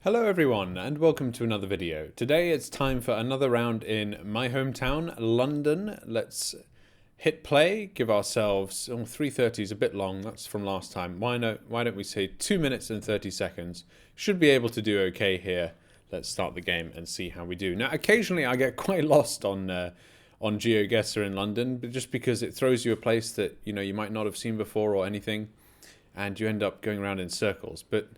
Hello everyone and welcome to another video. Today it's time for another round in my hometown, London. Let's hit play, give ourselves, 3:30 is a bit long, that's from last time. Why don't we say 2 minutes and 30 seconds. Should be able to do okay here. Let's start the game and see how we do. Now occasionally I get quite lost on GeoGuessr in London, but just because it throws you a place that you might not have seen before or anything, and you end up going around in circles. But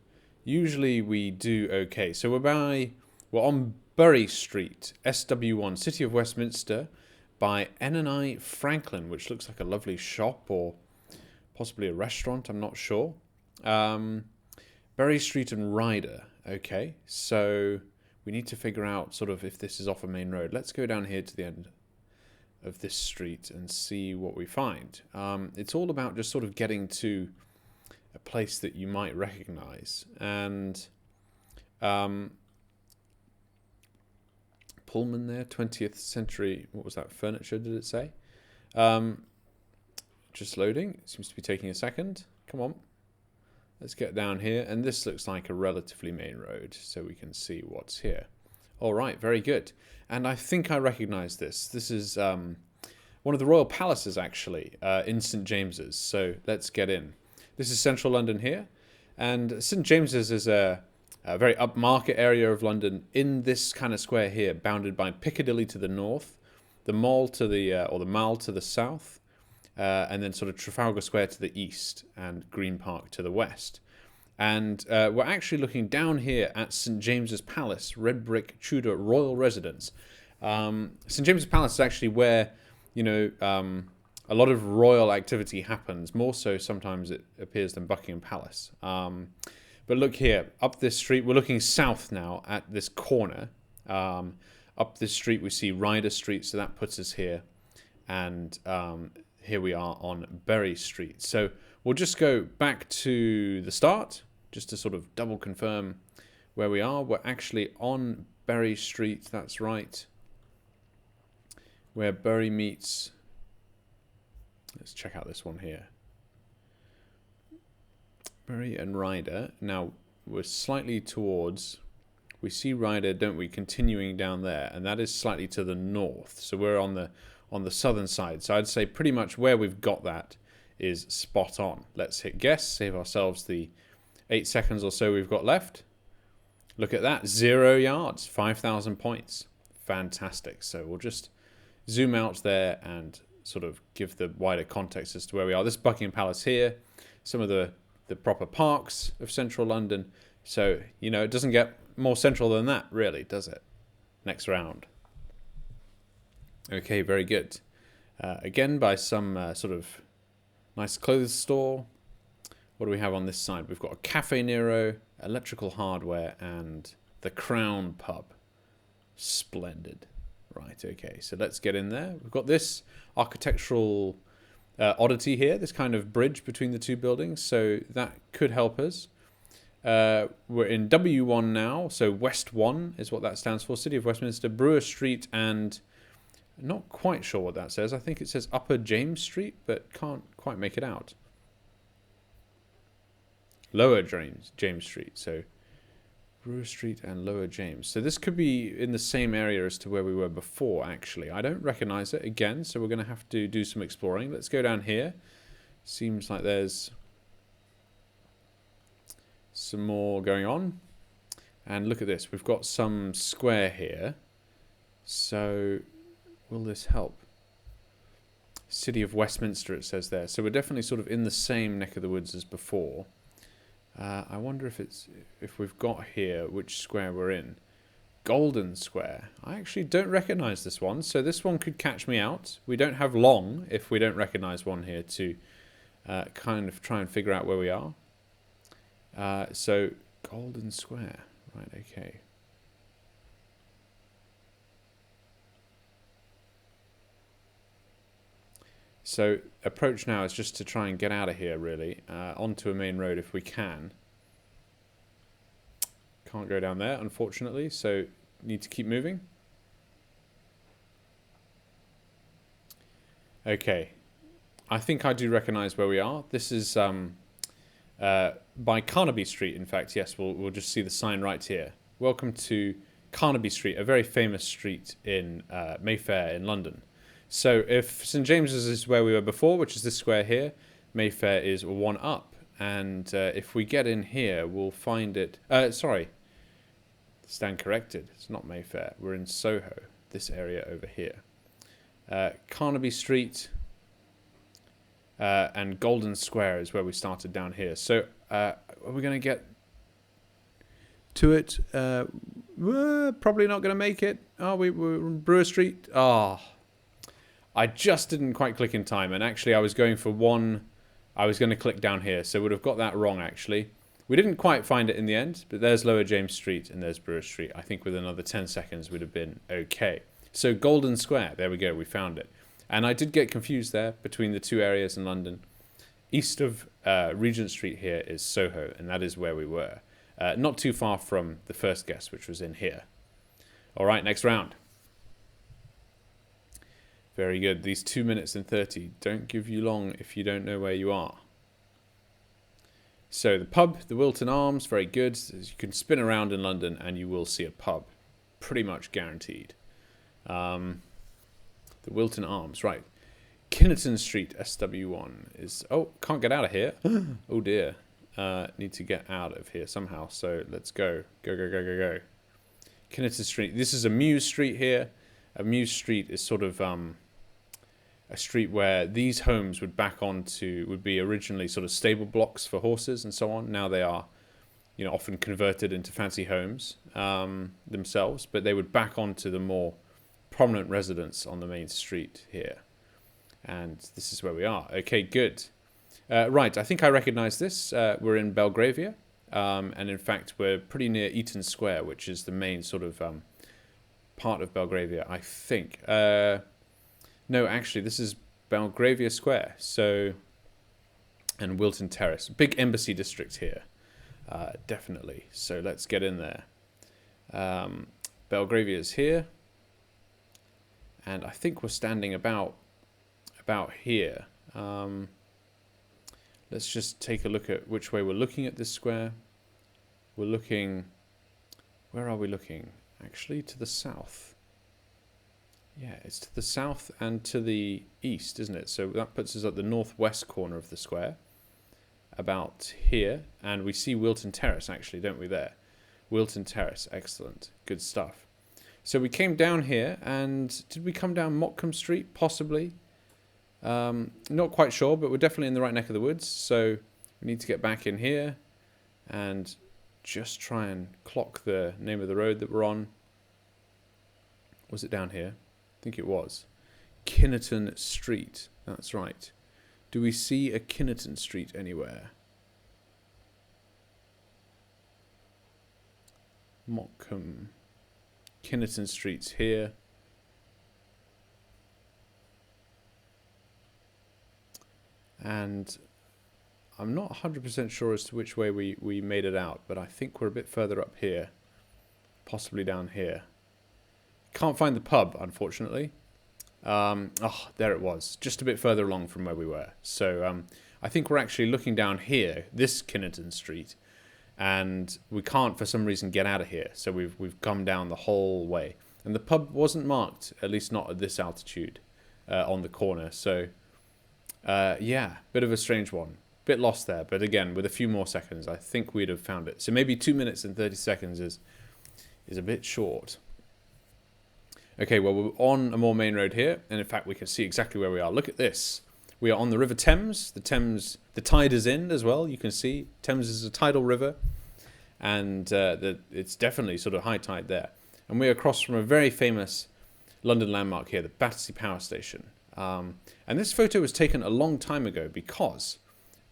usually we do okay. So we're on Bury Street, SW1, City of Westminster, by N&I Franklin, which looks like a lovely shop or possibly a restaurant, I'm not sure. Bury Street and Ryder. Okay, so we need to figure out sort of if this is off a main road. Let's go down here to the end of this street and see what we find. It's all about just sort of getting to a place that you might recognize. And Pullman there, 20th century, what was that, furniture, did it say? Just loading, it seems to be taking a second. Come on, let's get down here. And this looks like a relatively main road, so we can see what's here. All right, very good. And I think I recognize this. This is one of the royal palaces, actually, in St. James's. So let's get in. This is central London here, and St. James's is a very upmarket area of London in this kind of square here, bounded by Piccadilly to the north, the Mall to the Mall to the south, and then sort of Trafalgar Square to the east, and Green Park to the west. And we're actually looking down here at St. James's Palace, red brick Tudor royal residence. St. James's Palace is actually where a lot of royal activity happens, more so sometimes it appears than Buckingham Palace. But look here, up this street, we're looking south now at this corner. Up this street we see Ryder Street, so that puts us here. And here we are on Bury Street. So we'll just go back to the start, just to sort of double confirm where we are. We're actually on Bury Street, that's right. Where Bury meets... Let's check out this one here. Bury and Ryder. Now, we're slightly towards... We see Ryder, don't we, continuing down there. And that is slightly to the north. So we're on the southern side. So I'd say pretty much where we've got that is spot on. Let's hit guess. Save ourselves the 8 seconds or so we've got left. Look at that. 0 yards. 5,000 points. Fantastic. So we'll just zoom out there and sort of give the wider context as to where we are. This is Buckingham Palace here, some of the proper parks of central London. So, it doesn't get more central than that, really, does it? Next round. Okay, very good. Again, by some sort of nice clothes store. What do we have on this side? We've got a Cafe Nero, electrical hardware, and the Crown Pub. Splendid. Right, okay, so let's get in there. We've got this architectural oddity here, this kind of bridge between the two buildings, so that could help us. We're in W1 now, so West 1 is what that stands for, City of Westminster, Brewer Street, and not quite sure what that says. I think it says Upper James Street, but can't quite make it out. Lower James Street, so... Brewer Street and Lower James. So this could be in the same area as to where we were before, actually. I don't recognize it again, so we're going to have to do some exploring. Let's go down here. Seems like there's some more going on. And look at this. We've got some square here. So will this help? City of Westminster, it says there. So we're definitely sort of in the same neck of the woods as before. I wonder if we've got here which square we're in. Golden Square. I actually don't recognize this one, so this one could catch me out. We don't have long if we don't recognize one here to kind of try and figure out where we are. So Golden Square. Right, okay. So approach now is just to try and get out of here, really, onto a main road if we can. Can't go down there, unfortunately, so need to keep moving. Okay, I think I do recognize where we are. This is by Carnaby Street, in fact. Yes, we'll just see the sign right here. Welcome to Carnaby Street, a very famous street in Mayfair in London. So if St James's is where we were before, which is this square here, Mayfair is one up. And if we get in here, we'll find it... sorry, stand corrected. It's not Mayfair. We're in Soho, this area over here. Carnaby Street and Golden Square is where we started down here. So are we going to get to it? Probably not going to make it. Are we? We're in Brewer Street. I just didn't quite click in time. And actually, I was going for one. I was going to click down here. So would have got that wrong, actually. We didn't quite find it in the end. But there's Lower James Street and there's Brewer Street. I think with another 10 seconds would have been okay. So Golden Square. There we go. We found it. And I did get confused there between the two areas in London. East of Regent Street here is Soho. And that is where we were. Not too far from the first guess, which was in here. All right, next round. Very good. These 2 minutes and 30 don't give you long if you don't know where you are. So the pub, the Wilton Arms, very good. You can spin around in London and you will see a pub. Pretty much guaranteed. The Wilton Arms, right. Kinnerton Street, SW1 is... Oh, can't get out of here. Oh dear. Need to get out of here somehow. So let's go. Go, go, go, go, go. Kinnerton Street. This is a Mews Street here. A Mews Street is sort of a street where these homes would back onto, would be originally sort of stable blocks for horses and so on. Now they are, you know, often converted into fancy homes themselves, but they would back onto the more prominent residents on the main street here. And this is where we are. Okay, good. Right, I think I recognize this. We're in Belgravia. And in fact, we're pretty near Eaton Square, which is the main sort of part of Belgravia, I think. No, actually, this is Belgravia Square. So, and Wilton Terrace. Big embassy district here. Definitely. So let's get in there. Belgravia is here. And I think we're standing about here. Let's just take a look at which way we're looking at this square. We're looking... Where are we looking? Actually, to the south. Yeah, it's to the south and to the east, isn't it? So that puts us at the northwest corner of the square. About here. And we see Wilton Terrace, actually, don't we, there? Wilton Terrace, excellent. Good stuff. So we came down here, and did we come down Mottcombe Street? Possibly. Not quite sure, but we're definitely in the right neck of the woods. So we need to get back in here and just try and clock the name of the road that we're on. Was it down here? I think it was. Kinnerton Street. That's right. Do we see a Kinnerton Street anywhere? Mottcombe. Kinnerton Street's here. And I'm not 100% sure as to which way we made it out, but I think we're a bit further up here. Possibly down here. Can't find the pub, unfortunately. Oh, there it was. Just a bit further along from where we were. So I think we're actually looking down here, this Kinnerton Street, and we can't for some reason get out of here. So we've come down the whole way. And the pub wasn't marked, at least not at this altitude, on the corner. So yeah, bit of a strange one. Bit lost there, but again, with a few more seconds, I think we'd have found it. So maybe 2 minutes and 30 seconds is a bit short. Okay, well, we're on a more main road here, and in fact, we can see exactly where we are. Look at this. We are on the River Thames. The tide is in as well. You can see Thames is a tidal river, and it's definitely sort of high tide there. And we're across from a very famous London landmark here, the Battersea Power Station. And this photo was taken a long time ago because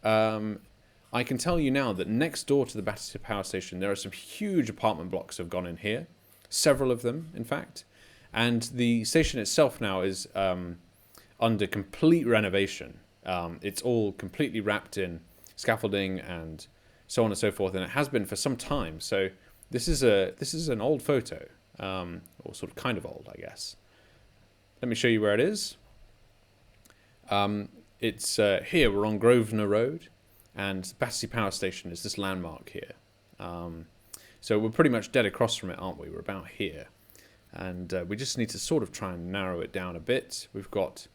I can tell you now that next door to the Battersea Power Station, there are some huge apartment blocks have gone in here. Several of them, in fact. And the station itself now is under complete renovation. It's all completely wrapped in scaffolding and so on and so forth, and it has been for some time. So this is an old photo, or sort of kind of old, I guess. Let me show you where it is. It's here. We're on Grosvenor Road, and Battersea Power Station is this landmark here. So we're pretty much dead across from it, aren't we? We're about here. And we just need to sort of try and narrow it down a bit. We've got,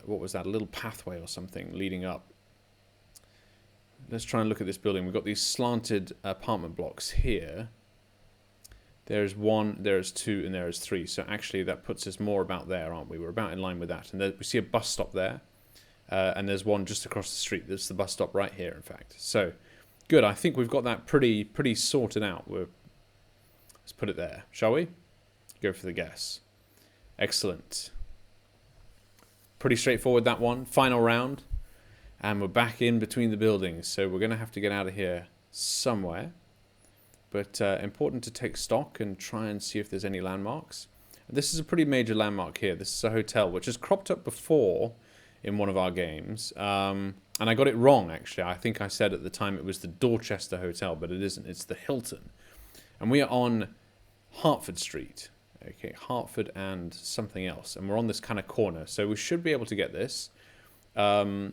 what was that, a little pathway or something leading up. Let's try and look at this building. We've got these slanted apartment blocks here. There's 1, there's 2, and there's 3. So actually that puts us more about there, aren't we? We're about in line with that. And there, we see a bus stop there. And there's one just across the street. There's the bus stop right here, in fact. So, good. I think we've got that pretty sorted out. Let's put it there, shall we? Go for the guess. Excellent. Pretty straightforward, that one. Final round. And we're back in between the buildings. So we're going to have to get out of here somewhere. But important to take stock and try and see if there's any landmarks. This is a pretty major landmark here. This is a hotel, which has cropped up before in one of our games. And I got it wrong, actually. I think I said at the time it was the Dorchester Hotel, but it isn't. It's the Hilton. And we are on Hertford Street. Okay, Hertford and something else. And we're on this kind of corner. So we should be able to get this. I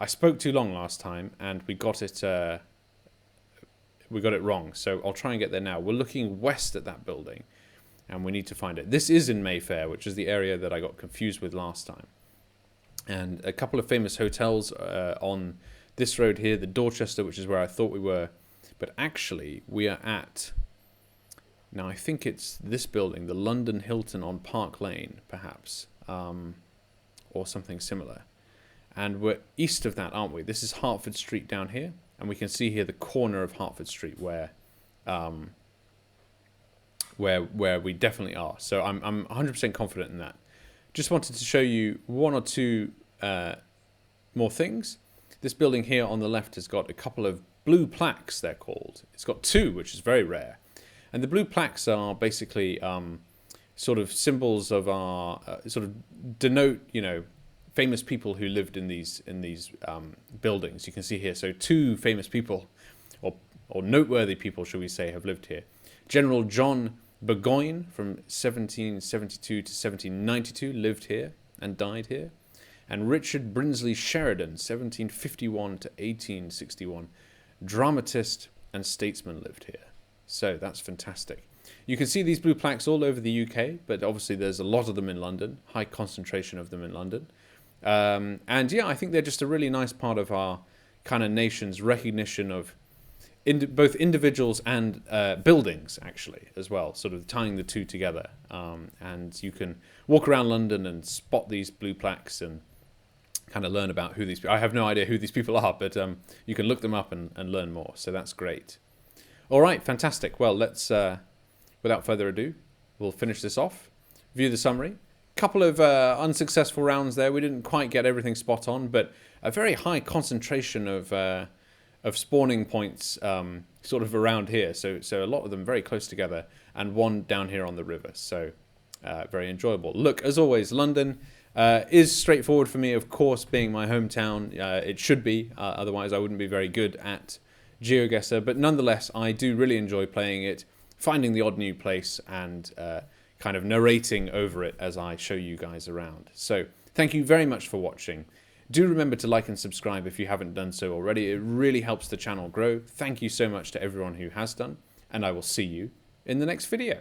spoke too long last time, and we got it wrong. So I'll try and get there now. We're looking west at that building, and we need to find it. This is in Mayfair, which is the area that I got confused with last time. And a couple of famous hotels on this road here, the Dorchester, which is where I thought we were. But actually, we are at, now I think it's this building, the London Hilton on Park Lane, perhaps, or something similar. And we're east of that, aren't we? This is Hertford Street down here. And we can see here the corner of Hertford Street where we definitely are. So I'm 100% confident in that. Just wanted to show you 1 or 2 more things. This building here on the left has got a couple of blue plaques, they're called. It's got 2, which is very rare. And the blue plaques are basically sort of symbols of our, sort of denote, you know, famous people who lived in these buildings. You can see here, so 2 famous people, or noteworthy people, shall we say, have lived here. General John Burgoyne from 1772 to 1792 lived here and died here. And Richard Brinsley Sheridan, 1751 to 1861, dramatist and statesman, lived here. So that's fantastic. You can see these blue plaques all over the UK, but obviously there's a lot of them in London, high concentration of them in London. And yeah, I think they're just a really nice part of our kind of nation's recognition of both individuals and buildings, actually, as well, sort of tying the 2 together. And you can walk around London and spot these blue plaques and kind of learn about who these people are. I have no idea who these people are, but you can look them up and learn more. So that's great. All right, fantastic. Well, let's, without further ado, we'll finish this off. View the summary. Couple of unsuccessful rounds there. We didn't quite get everything spot on, but a very high concentration of spawning points sort of around here. So a lot of them very close together, and one down here on the river. So very enjoyable. Look, as always, London is straightforward for me, of course, being my hometown. It should be, otherwise I wouldn't be very good at GeoGuessr. But nonetheless, I do really enjoy playing it, finding the odd new place, and kind of narrating over it as I show you guys around. So thank you very much for watching. Do remember to like and subscribe if you haven't done so already. It really helps the channel grow. Thank you so much to everyone who has done, and I will see you in the next video.